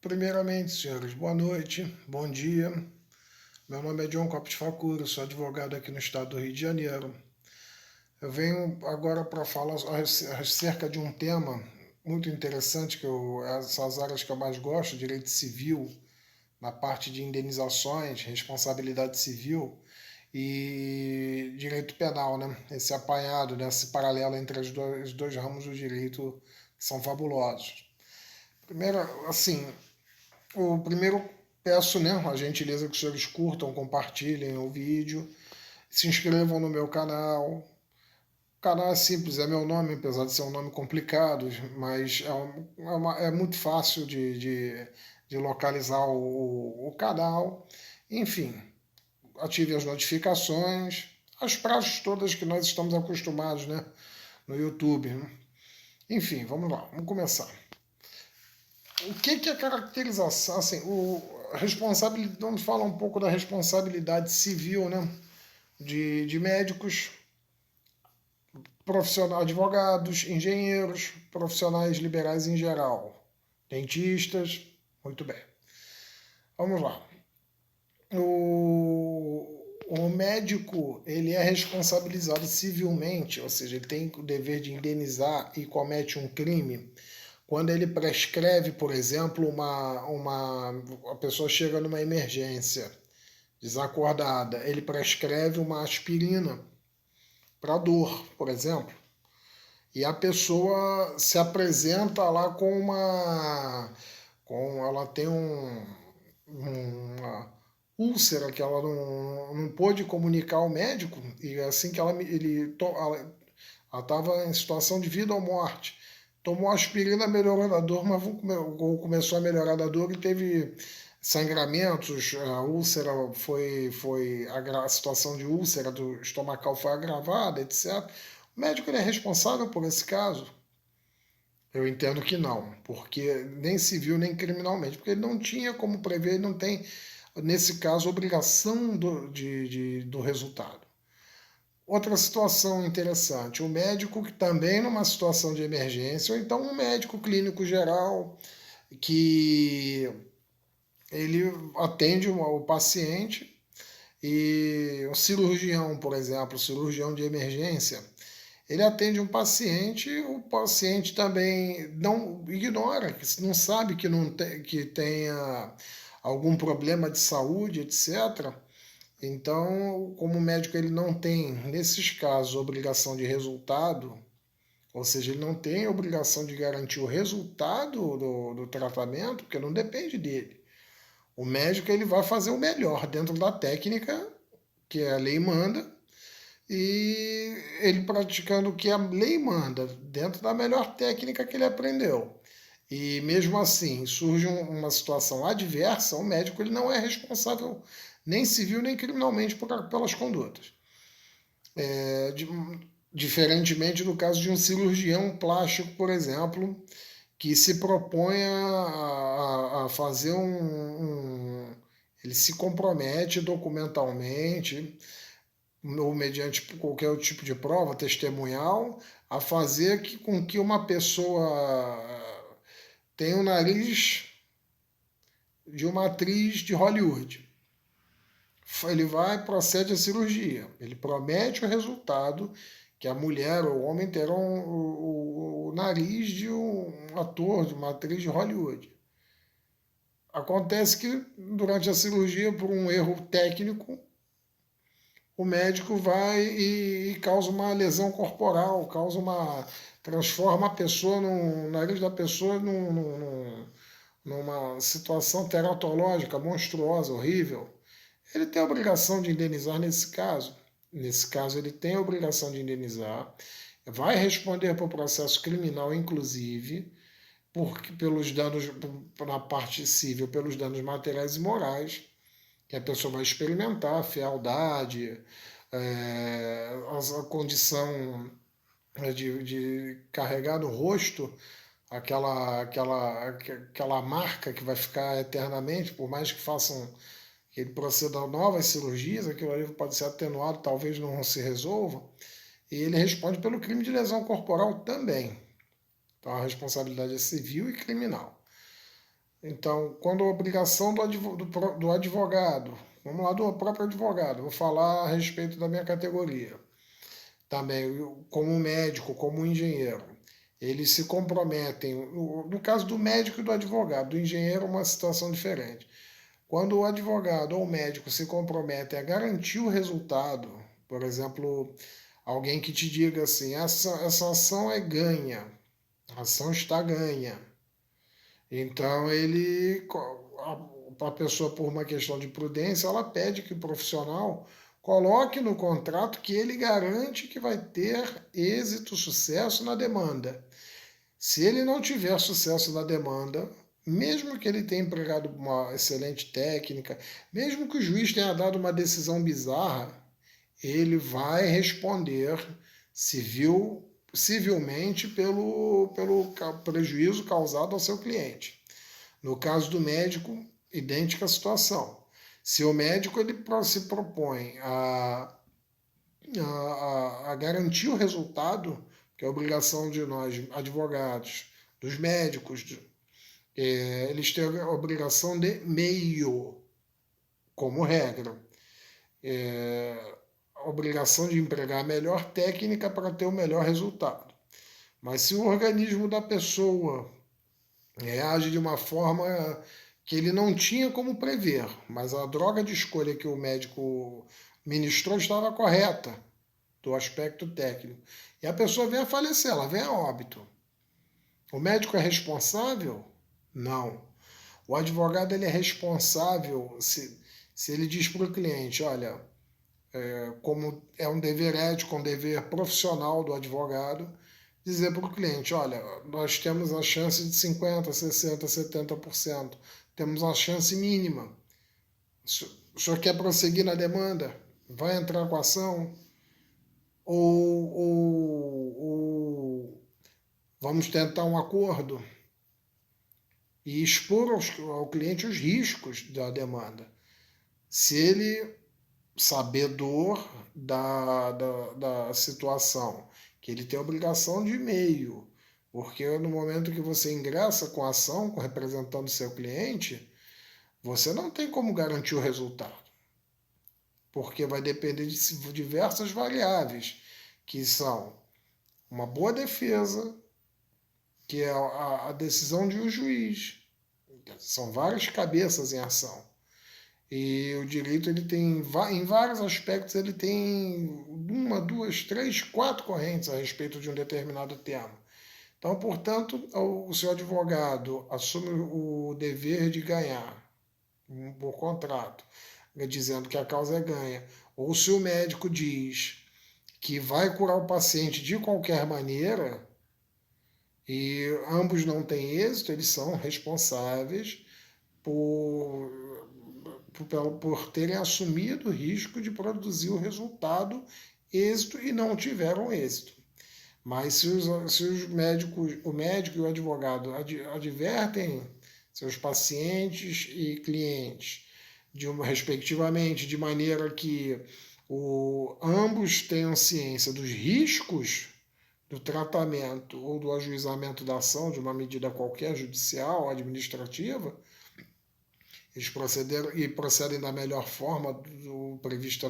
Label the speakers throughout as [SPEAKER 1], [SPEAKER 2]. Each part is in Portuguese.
[SPEAKER 1] Primeiramente, senhores, boa noite, bom dia. Meu nome é John Copes Facura, sou advogado aqui no estado do Rio de Janeiro. Eu venho agora para falar acerca de um tema muito interessante, são as áreas que eu mais gosto, direito civil, na parte de indenizações, responsabilidade civil e direito penal, né? Esse apanhado, né? Esse paralelo entre os dois ramos do direito que são fabulosos. Primeiro, assim, o primeiro peço, né, a gentileza que os senhores curtam, compartilhem o vídeo, se inscrevam no meu canal. O canal é simples, é meu nome, apesar de ser um nome complicado, mas é muito fácil de localizar o canal. Enfim, ative as notificações, as praxes todas que nós estamos acostumados, né, no YouTube, né? Enfim, vamos lá, vamos começar. O que é caracterização? Assim, responsabilidade, vamos falar um pouco da responsabilidade civil, né? De médicos, profissionais, advogados, engenheiros, profissionais liberais em geral, dentistas. Muito bem. Vamos lá. O médico ele é responsabilizado civilmente, ou seja, ele tem o dever de indenizar e comete um crime quando ele prescreve, por exemplo, a pessoa chega numa emergência desacordada, ele prescreve uma aspirina para dor, por exemplo, e a pessoa se apresenta lá ela tem uma úlcera que ela não pôde comunicar ao médico, e assim que ela estava em situação de vida ou morte. Tomou aspirina, melhorou da dor, mas começou a melhorar da dor e teve sangramentos, a úlcera a situação de úlcera do estomacal foi agravada, etc. O médico ele é responsável por esse caso? Eu entendo que não, porque nem civil nem criminalmente, porque ele não tinha como prever, ele não tem, nesse caso, obrigação do resultado. Outra situação interessante, o médico que também numa situação de emergência, ou então um médico clínico geral que ele atende o paciente e o cirurgião, por exemplo, o cirurgião de emergência, ele atende um paciente, o paciente também não ignora, não sabe que tenha algum problema de saúde, etc. Então, como o médico ele não tem, nesses casos, obrigação de resultado, ou seja, ele não tem obrigação de garantir o resultado do tratamento, porque não depende dele. O médico ele vai fazer o melhor dentro da técnica que a lei manda e ele praticando o que a lei manda dentro da melhor técnica que ele aprendeu. E mesmo assim surge uma situação adversa, o médico ele não é responsável nem civil nem criminalmente pelas condutas. Diferentemente do caso de um cirurgião plástico, por exemplo, que se propõe a fazer ele se compromete documentalmente ou mediante qualquer tipo de prova testemunhal a fazer com que uma pessoa tenha o nariz de uma atriz de Hollywood. Ele vai e procede a cirurgia. Ele promete o resultado que a mulher ou o homem terão o nariz de um ator, de uma atriz de Hollywood. Acontece que durante a cirurgia, por um erro técnico, o médico vai e causa uma lesão corporal, transforma a pessoa, o nariz da pessoa numa situação teratológica monstruosa, horrível. Ele tem a obrigação de indenizar nesse caso. Nesse caso, ele tem a obrigação de indenizar. Vai responder para o processo criminal, inclusive, pelos danos, na parte civil, pelos danos materiais e morais, que a pessoa vai experimentar, a fealdade, a condição de carregar no rosto aquela marca que vai ficar eternamente, por mais que façam que ele proceda a novas cirurgias, aquilo ali pode ser atenuado, talvez não se resolva, e ele responde pelo crime de lesão corporal também. Então a responsabilidade é civil e criminal. Então, quando a obrigação do advogado, vamos lá, do próprio advogado, vou falar a respeito da minha categoria, também como médico, como engenheiro, eles se comprometem, no caso do médico e do advogado, do engenheiro é uma situação diferente. Quando o advogado ou o médico se comprometem a garantir o resultado, por exemplo, alguém que te diga assim, essa ação é ganha, a ação está ganha. Então a pessoa, por uma questão de prudência, ela pede que o profissional coloque no contrato que ele garante que vai ter êxito, sucesso na demanda. Se ele não tiver sucesso na demanda, mesmo que ele tenha empregado uma excelente técnica, mesmo que o juiz tenha dado uma decisão bizarra, ele vai responder civilmente pelo prejuízo causado ao seu cliente. No caso do médico, idêntica situação. Se o médico ele se propõe a garantir o resultado, que é a obrigação de nós, advogados, dos médicos, eles têm a obrigação de meio, como regra. A obrigação de empregar a melhor técnica para ter o melhor resultado. Mas se o organismo da pessoa age de uma forma que ele não tinha como prever, mas a droga de escolha que o médico ministrou estava correta, do aspecto técnico, e a pessoa vem a falecer, ela vem a óbito. O médico é responsável? Não. O advogado ele é responsável se ele diz para o cliente, olha, como é um dever ético, um dever profissional do advogado, dizer para o cliente, olha, nós temos a chance de 50%, 60%, 70%, temos uma chance mínima. O senhor quer prosseguir na demanda? Vai entrar com a ação? Ou vamos tentar um acordo? E expor ao cliente os riscos da demanda. Se ele, sabedor da situação, que ele tem a obrigação de meio, porque no momento que você ingressa com a ação, representando seu cliente, você não tem como garantir o resultado, porque vai depender de diversas variáveis, que são uma boa defesa, que é a decisão de um juiz, são várias cabeças em ação. E o direito ele tem, em vários aspectos, ele tem uma, duas, três, quatro correntes a respeito de um determinado tema. Então, portanto, o seu advogado assume o dever de ganhar por contrato, dizendo que a causa é ganha. Ou se o médico diz que vai curar o paciente de qualquer maneira e ambos não têm êxito, eles são responsáveis por terem assumido o risco de produzir o resultado, êxito, e não tiveram êxito. Mas se os médicos, o médico e o advogado advertem seus pacientes e clientes, respectivamente, de maneira que ambos tenham ciência dos riscos do tratamento ou do ajuizamento da ação de uma medida qualquer, judicial ou administrativa, eles procedem da melhor forma prevista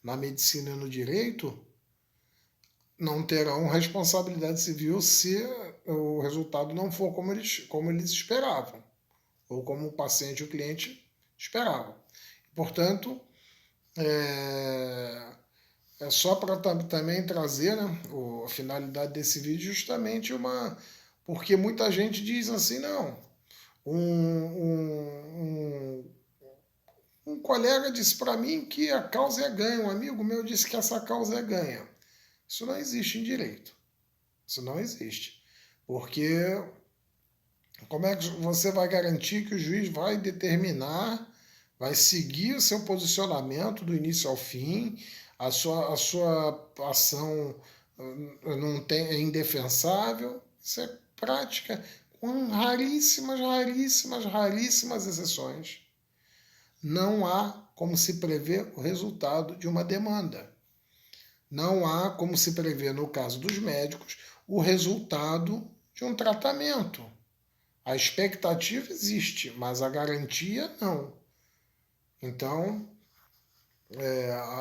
[SPEAKER 1] na medicina e no direito, não terão responsabilidade civil se o resultado não for como eles esperavam, ou como o paciente e o cliente esperavam. Portanto, é só para também trazer, né, a finalidade desse vídeo, justamente porque muita gente diz assim, não, um colega disse para mim que a causa é ganha, um amigo meu disse que essa causa é ganha. Isso não existe em direito. Isso não existe. Porque como é que você vai garantir que o juiz vai determinar, vai seguir o seu posicionamento do início ao fim, a sua ação é indefensável? Isso é prática, com raríssimas exceções. Não há como se prever o resultado de uma demanda. Não há como se prever, no caso dos médicos, o resultado de um tratamento. A expectativa existe, mas a garantia não. Então,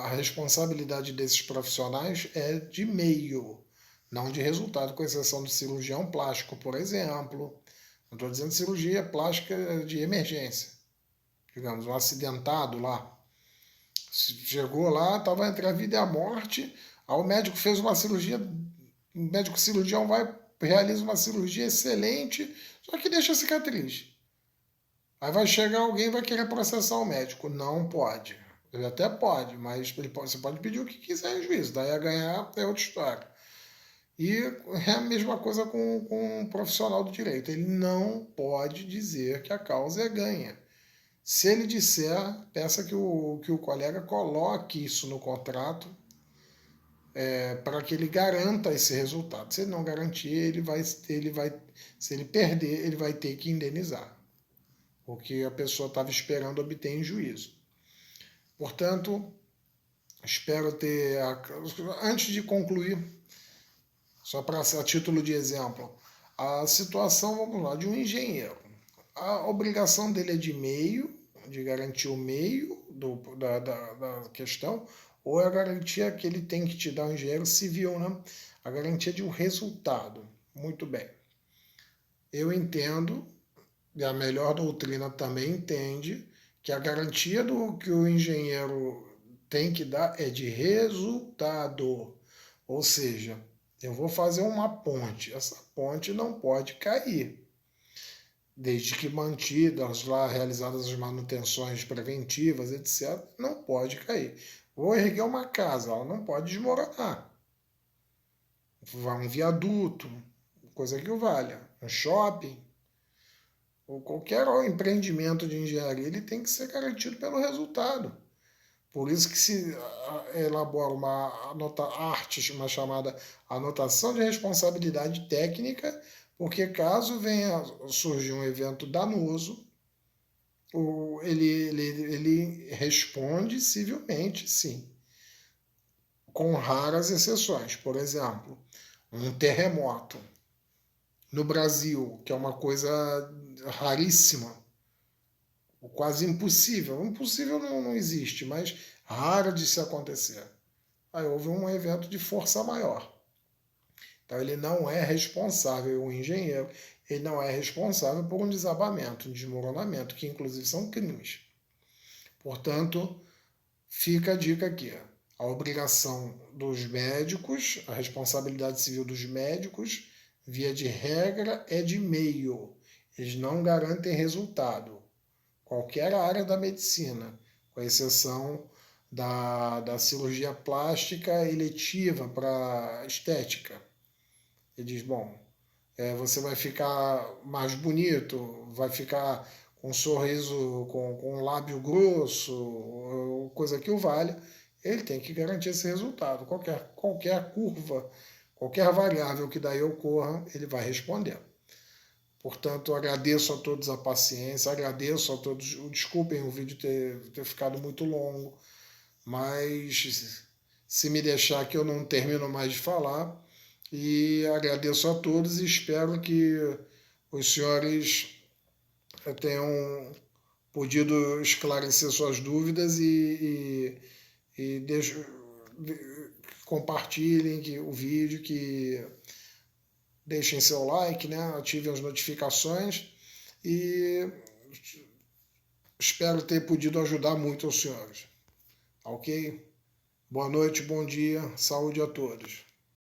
[SPEAKER 1] a responsabilidade desses profissionais é de meio, não de resultado, com exceção do cirurgião plástico, por exemplo. Não estou dizendo cirurgia plástica de emergência. Digamos, um acidentado lá. Chegou lá, estava entre a vida e a morte, aí o médico fez uma cirurgia, o médico cirurgião vai, realiza uma cirurgia excelente, só que deixa a cicatriz. Aí vai chegar alguém e vai querer processar o médico. Não pode. Ele até pode, mas você pode pedir o que quiser em juízo. Daí a ganhar é outra história. E é a mesma coisa com um profissional do direito. Ele não pode dizer que a causa é ganha. Se ele disser, peça que o colega coloque isso no contrato para que ele garanta esse resultado. Se ele não garantir, se ele perder, ele vai ter que indenizar o que a pessoa estava esperando obter em juízo. Portanto, espero ter. Antes de concluir, só para a título de exemplo, a situação, vamos lá, de um engenheiro. A obrigação dele é de meio, de garantir o meio da questão, ou é a garantia que ele tem que te dar o engenheiro civil, né? A garantia de um resultado. Muito bem. Eu entendo, e a melhor doutrina também entende, que a garantia do que o engenheiro tem que dar é de resultado. Ou seja, eu vou fazer uma ponte, essa ponte não pode cair, desde que mantidas lá, realizadas as manutenções preventivas, etc., não pode cair. Vou erguer uma casa, ela não pode desmoronar. Vai um viaduto, coisa que o valha, um shopping, ou qualquer empreendimento de engenharia, ele tem que ser garantido pelo resultado. Por isso que se elabora uma chamada anotação de responsabilidade técnica, porque caso venha surgir um evento danoso, ele responde civilmente, sim, com raras exceções. Por exemplo, um terremoto no Brasil, que é uma coisa raríssima, quase impossível. Impossível não existe, mas rara de se acontecer. Aí houve um evento de força maior. Então ele não é responsável, o engenheiro, ele não é responsável por um desabamento, um desmoronamento, que inclusive são crimes. Portanto, fica a dica aqui. A obrigação dos médicos, a responsabilidade civil dos médicos, via de regra, é de meio. Eles não garantem resultado. Qualquer área da medicina, com exceção da cirurgia plástica eletiva para estética. Ele diz, bom, você vai ficar mais bonito, vai ficar com um sorriso, com um lábio grosso, coisa que o valha, ele tem que garantir esse resultado. Qualquer curva, qualquer variável que daí ocorra, ele vai responder. Portanto, agradeço a todos a paciência, agradeço a todos, desculpem o vídeo ter ficado muito longo, mas se me deixar aqui eu não termino mais de falar, e agradeço a todos e espero que os senhores tenham podido esclarecer suas dúvidas e compartilhem o vídeo, que deixem seu like, né? Ativem as notificações e espero ter podido ajudar muito os senhores. Ok? Boa noite, bom dia, saúde a todos.